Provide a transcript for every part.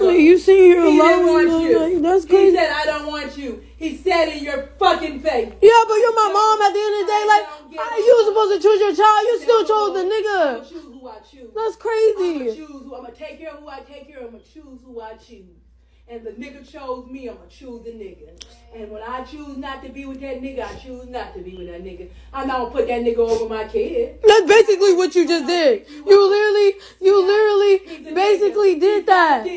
You see here alone. He didn't want you. Like, that's crazy. He said, I don't want you. He said in your fucking face. Yeah, but you're my mom at the end of the day. Like, you were supposed to choose your child. You still chose the nigga. I'm going to choose who I choose. That's crazy. I'm going to take care of who I take care of. I'm going to choose who I choose. And the nigga chose me, I'm going to choose the nigga. And when I choose not to be with that nigga, I choose not to be with that nigga. I'm not going to put that nigga over my kid. That's basically what you just did. You literally basically did that.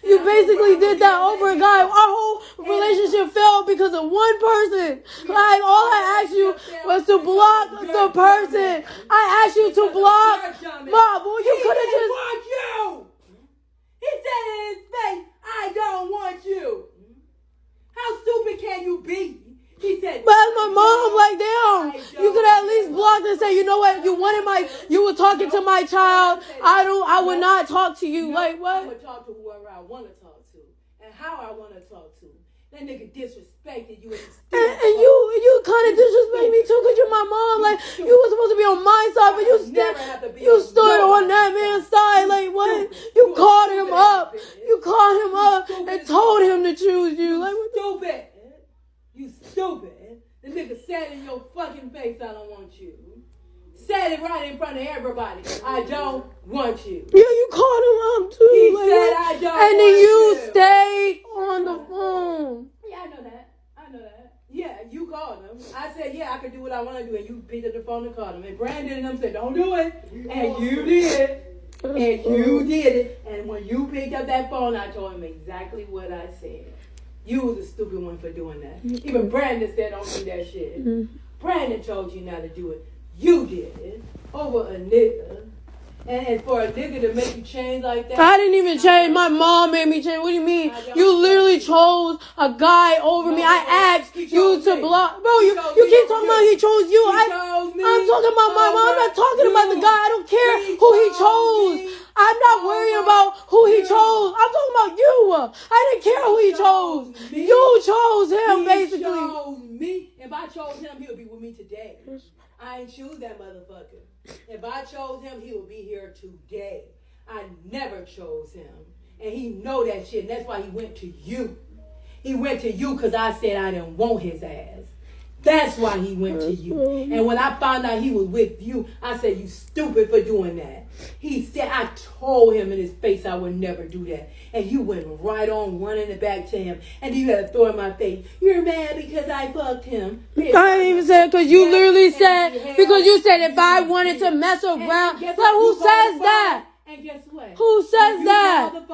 You basically did that over a guy. Our whole relationship failed because of one person. Like, all I asked you was to block the person. I asked you to block. Mom, well, you could have just... want you. He said in his face, I don't want you. How stupid can you be? He said, but as my mom, like, damn, you could at least block and say, you know what, you were talking to my child. I would not talk to you. Like, what? I would talk to whoever I want to talk to and how I want to talk to. That nigga disrespected you. And you kind of disrespect me too, because you're my mom. Like, you were supposed to be on my side, but you stood on that man's side. Like, what? You called him up. You called him up and told him to choose you. Like, what? Stupid. You stupid. The nigga said in your fucking face, I don't want you. Said it right in front of everybody. I don't want you. Yeah, you called him up too. He like, said I don't and then want you stayed on the phone. Yeah, I know that. Yeah, you called him. I said, yeah, I could do what I want to do. And you picked up the phone and called him. And Brandon and them said, don't do it. And you did. And you did it. And when you picked up that phone, I told him exactly what I said. You was a stupid one for doing that. Even Brandon said, don't do that shit. Brandon told you not to do it. You did it. Over a nigga. And for a nigga to make you change like that. I didn't even change. My mom made me change. What do you mean? You literally chose a guy over me. I asked you to block. Bro, you keep talking about he chose you. I'm talking about my mom. I'm not talking about the guy. I don't care who he chose. I'm not worrying about who he chose. I'm talking about you. I didn't care who he chose. You chose him, basically. He chose me. If I chose him, he would be with me today. I ain't choose that motherfucker. If I chose him, he would be here today. I never chose him. And he know that shit. And that's why he went to you. He went to you because I said I didn't want his ass. That's why he went to you. And when I found out he was with you, I said, you stupid for doing that. He said, I told him in his face I would never do that. And you went right on running it back to him. And you had to throw in my face, you're mad because I fucked him. Bitch, I didn't even say it because you literally said, because you said if I wanted to mess around. Like, who says that? And guess what? Who says that?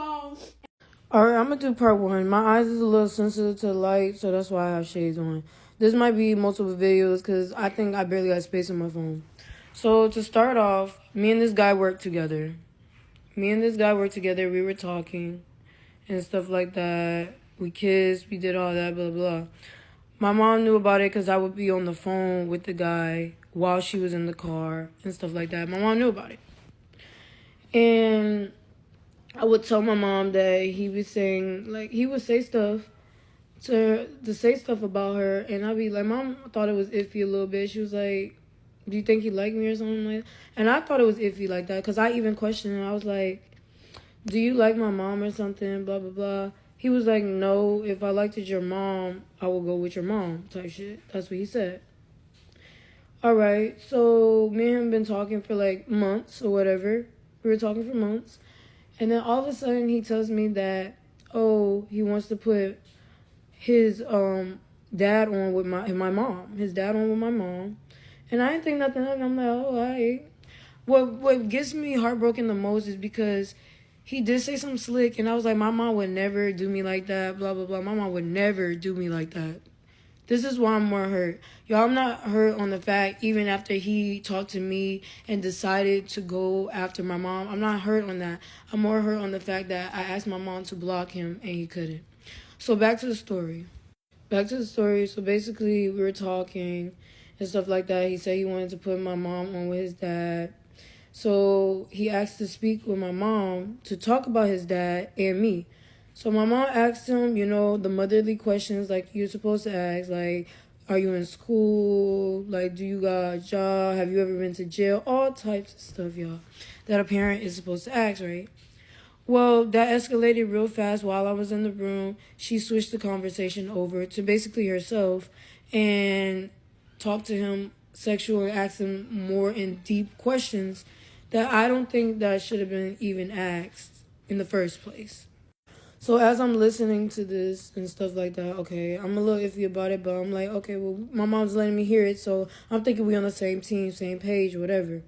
All right, I'm going to do part 1. My eyes is a little sensitive to the light, so that's why I have shades on. This might be multiple videos because I think I barely got space on my phone. So to start off, me and this guy worked together. We were talking and stuff like that. We kissed, we did all that, blah, blah. My mom knew about it because I would be on the phone with the guy while she was in the car and stuff like that. My mom knew about it. And I would tell my mom that he was saying, like, he would say stuff to say stuff about her, and I'd be like, Mom thought it was iffy a little bit. She was like, do you think he liked me or something like that? And I thought it was iffy like that, because I even questioned him. I was like, do you like my mom or something, blah, blah, blah. He was like, no, if I liked your mom, I will go with your mom, type shit. That's what he said. All right, so me and him been talking for like months or whatever. We were talking for months. And then all of a sudden he tells me that, oh, he wants to put his dad on with my mom. His dad on with my mom. And I didn't think nothing of it. I'm like, oh, all right. What gets me heartbroken the most is because he did say something slick, and I was like, my mom would never do me like that, blah, blah, blah. My mom would never do me like that. This is why I'm more hurt. Y'all, I'm not hurt on the fact, even after he talked to me and decided to go after my mom, I'm not hurt on that. I'm more hurt on the fact that I asked my mom to block him, and he couldn't. So back to the story. So basically, we were talking and stuff like that. He said he wanted to put my mom on with his dad. So he asked to speak with my mom to talk about his dad and me. So my mom asked him, the motherly questions like you're supposed to ask, like, are you in school? Like, do you got a job? Have you ever been to jail? All types of stuff, y'all, that a parent is supposed to ask, right? Well, that escalated real fast while I was in the room. She switched the conversation over to basically herself and talked to him sexual and asked him more in deep questions that I don't think that should have been even asked in the first place. So as I'm listening to this and stuff like that, okay, I'm a little iffy about it, but I'm like, okay, well, my mom's letting me hear it, so I'm thinking we on the same team, same page, whatever.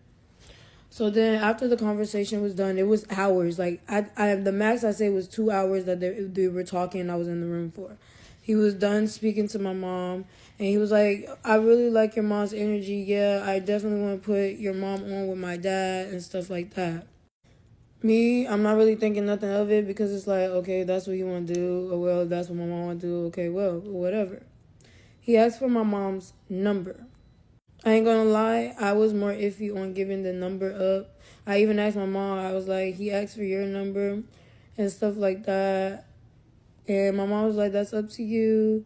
So then after the conversation was done, it was hours. Like the max I say was 2 hours that they were talking and I was in the room for. He was done speaking to my mom and he was like, I really like your mom's energy. Yeah, I definitely want to put your mom on with my dad and stuff like that. Me, I'm not really thinking nothing of it because it's like, okay, that's what you want to do. Or well, that's what my mom want to do. Okay, well, whatever. He asked for my mom's number. I ain't gonna lie, I was more iffy on giving the number up. I even asked my mom, I was like, he asked for your number and stuff like that. And my mom was like, that's up to you.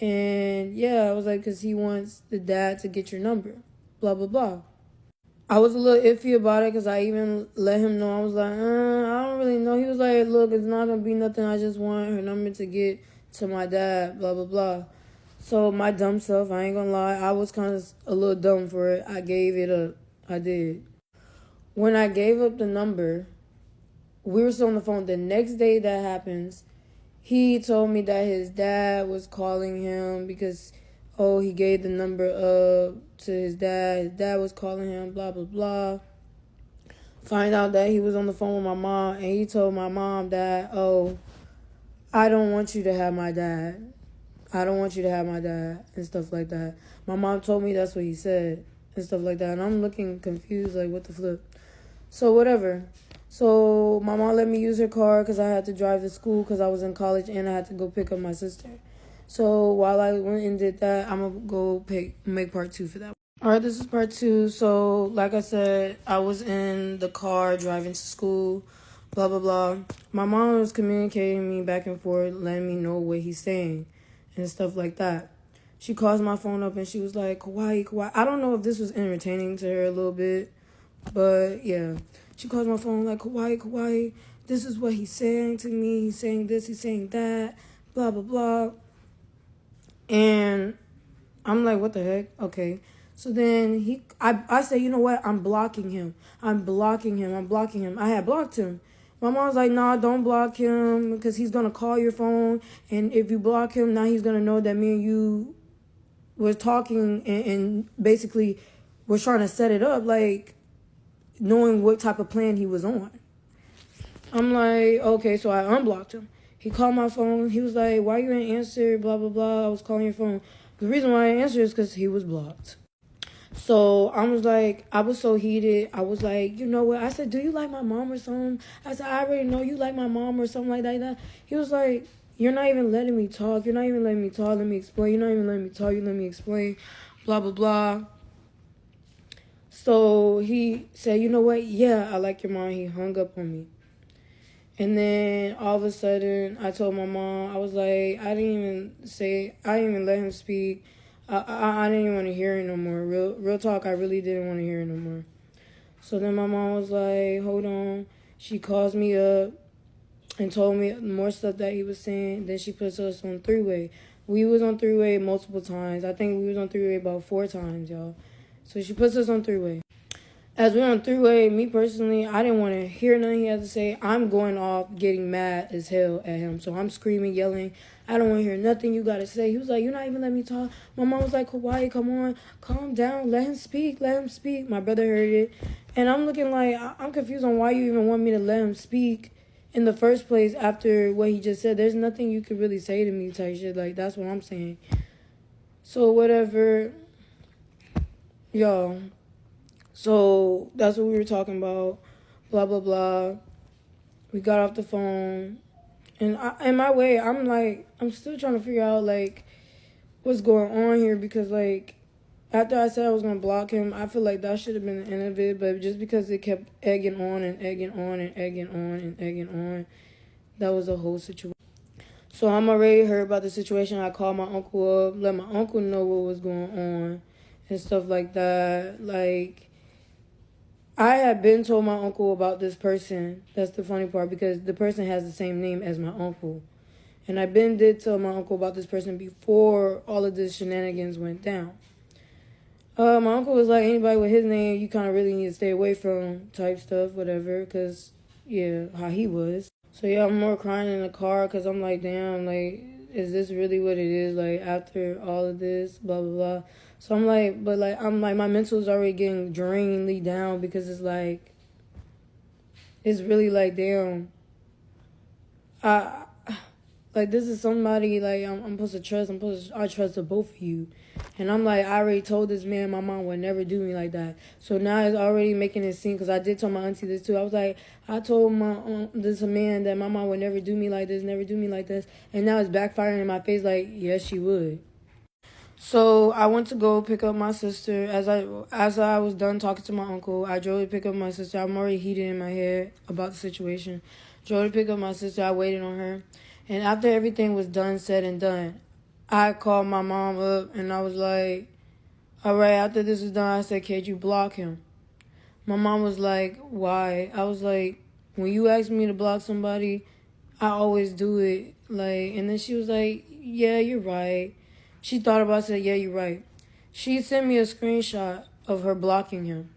And yeah, I was like, because he wants the dad to get your number. Blah, blah, blah. I was a little iffy about it because I even let him know. I was like, I don't really know. He was like, look, it's not going to be nothing. I just want her number to get to my dad, blah, blah, blah. So my dumb self, I ain't gonna lie, I was kind of a little dumb for it. I gave it up. I did. When I gave up the number, we were still on the phone. The next day that happens, he told me that his dad was calling him because, he gave the number up to his dad. His dad was calling him, blah, blah, blah. Find out that he was on the phone with my mom, and he told my mom that, I don't want you to have my dad. I don't want you to have my dad and stuff like that. My mom told me that's what he said and stuff like that. And I'm looking confused, like, what the flip? So, whatever. So, my mom let me use her car because I had to drive to school because I was in college and I had to go pick up my sister. So, while I went and did that, I'm going to go make part 2 for that. All right, this is part 2. So, like I said, I was in the car driving to school, blah, blah, blah. My mom was communicating me back and forth, letting me know what he's saying and stuff like that. She calls my phone up and she was like, Kawhi. I don't know if this was entertaining to her a little bit, but yeah. She calls my phone like, Kawhi, this is what he's saying to me. He's saying this, he's saying that, blah, blah, blah. And I'm like, what the heck? Okay. So then I say, you know what? I'm blocking him. I had blocked him. My mom's like, nah, don't block him because he's going to call your phone. And if you block him, now he's going to know that me and you was talking and basically was trying to set it up, like knowing what type of plan he was on. I'm like, okay, so I unblocked him. He called my phone. He was like, why you ain't answer, blah, blah, blah. I was calling your phone. The reason why I answered is because he was blocked. So I was so heated. I was like, you know what? I said, do you like my mom or something? I said, I already know you like my mom or something like that. He was like, you're not even letting me talk. You're not even letting me talk. Let me explain. You're not even letting me talk. You let me explain. Blah, blah, blah. So he said, you know what? Yeah, I like your mom. He hung up on me. And then all of a sudden, I told my mom, I was like, I didn't even let him speak. I didn't even want to hear it no more. Real talk, I really didn't want to hear it no more. So then my mom was like, hold on. She calls me up and told me more stuff that he was saying. Then she puts us on 3-way. We was on 3-way multiple times. I think we was on 3-way about 4 times, y'all. So she puts us on 3-way. As we're on 3-way, me personally, I didn't want to hear nothing he had to say. I'm going off getting mad as hell at him. So I'm screaming, yelling. I don't want to hear nothing you got to say. He was like, you're not even letting me talk. My mom was like, Kawhi, come on. Calm down. Let him speak. My brother heard it. And I'm looking like, I'm confused on why you even want me to let him speak in the first place after what he just said. There's nothing you could really say to me type shit. Like, that's what I'm saying. So whatever. Y'all. So that's what we were talking about, blah, blah, blah. We got off the phone. And in my way, I'm still trying to figure out, like, what's going on here. Because, like, after I said I was going to block him, I feel like that should have been the end of it. But just because it kept egging on, that was a whole situation. So I'm already heard about the situation. I called my uncle up, let my uncle know what was going on and stuff like that. Like, I had been told my uncle about this person. That's the funny part, because the person has the same name as my uncle. And I did tell my uncle about this person before all of this shenanigans went down. My uncle was like, anybody with his name, you kind of really need to stay away from type stuff, whatever, because, yeah, how he was. So, yeah, I'm more crying in the car because I'm like, damn, like, is this really what it is? Like, after all of this, blah, blah, blah. So I'm like, my mental is already getting drainedly down because it's like, it's really like, damn, like, this is somebody, like, I'm supposed to trust. I trusted both of you. And I'm like, I already told this man my mom would never do me like that. So now it's already making it seem, because I did tell my auntie this too. I was like, I told this man that my mom would never do me like this, never do me like this. And now it's backfiring in my face like, yes, she would. So I went to go pick up my sister. As I was done talking to my uncle, I drove to pick up my sister. I'm already heated in my head about the situation. Drove to pick up my sister. I waited on her. And after everything was done, said and done, I called my mom up and I was like, all right, after this is done, I said, can't you block him? My mom was like, why? I was like, when you ask me to block somebody, I always do it. Like, and then she was like, yeah, you're right. She thought about it, said, yeah, you're right. She sent me a screenshot of her blocking him.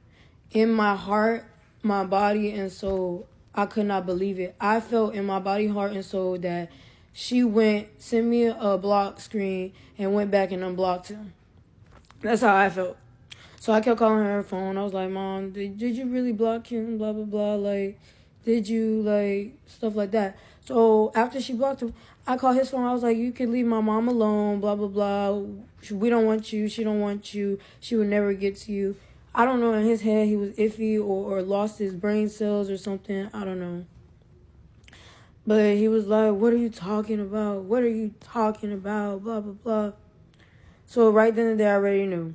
In my heart, my body, and soul, I could not believe it. I felt in my body, heart, and soul that she sent me a block screen and went back and unblocked him. That's how I felt. So I kept calling her phone. I was like, Mom, did you really block him? Blah, blah, blah. Like, did you, like, stuff like that. So after she blocked him, I called his phone. I was like, you can leave my mom alone, blah, blah, blah. We don't want you. She don't want you. She would never get to you. I don't know. In his head, he was iffy or lost his brain cells or something. I don't know. But he was like, what are you talking about? What are you talking about? Blah, blah, blah. So right then and there, I already knew.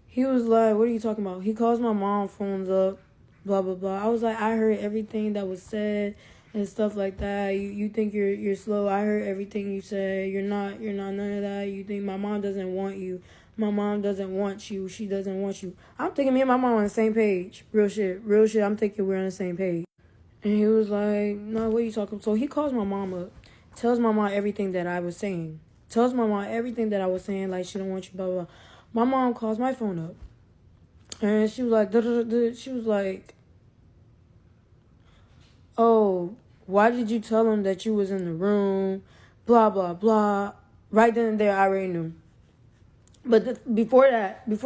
He was like, what are you talking about? He calls my mom phones up, blah, blah, blah. I was like, I heard everything that was said and stuff like that. You think you're slow. I heard everything you said. You're not none of that. You think my mom doesn't want you. My mom doesn't want you. She doesn't want you. I'm thinking me and my mom on the same page. Real shit. I'm thinking we're on the same page. And he was like, no, what are you talking about? So he calls my mom up, tells my mom everything that I was saying. Tells my mom everything that I was saying, like, she don't want you, blah, blah, blah. My mom calls my phone up. And she was like, she was like, oh, why did you tell him that you was in the room? Blah, blah, blah. Right then and there, I already knew. But before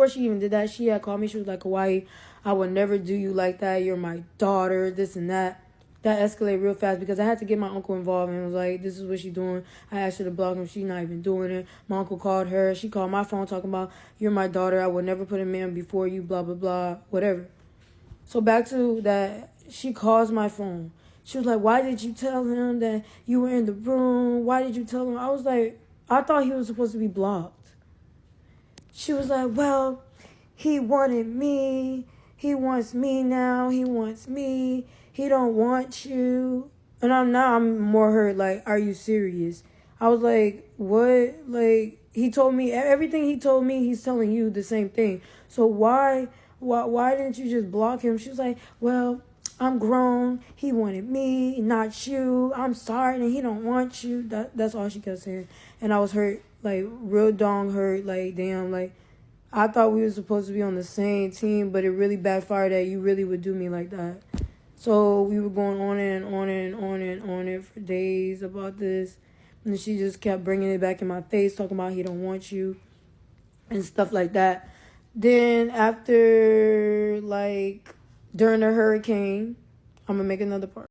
she even did that, she had called me. She was like, Hawaii, I would never do you like that. You're my daughter, this and that. That escalated real fast because I had to get my uncle involved and was like, this is what she's doing. I asked her to block him. She's not even doing it. My uncle called her. She called my phone talking about, you're my daughter. I would never put a man before you, blah, blah, blah, whatever. So back to that, she calls my phone. She was like, why did you tell him that you were in the room? Why did you tell him? I was like, I thought he was supposed to be blocked. She was like, well, he wanted me. He wants me now. He wants me. He don't want you. And I'm more hurt. Like, are you serious? I was like, what? Like, he told me everything he told me. He's telling you the same thing. So why didn't you just block him? She was like, well, I'm grown. He wanted me, not you. I'm sorry, and he don't want you. That's all she kept saying. And I was hurt, like, real dong hurt. Like, damn, like, I thought we were supposed to be on the same team, but it really backfired that you really would do me like that. So we were going on and on and on and on it for days about this. And she just kept bringing it back in my face, talking about he don't want you and stuff like that. Then after, like, during the hurricane, I'm going to make another part.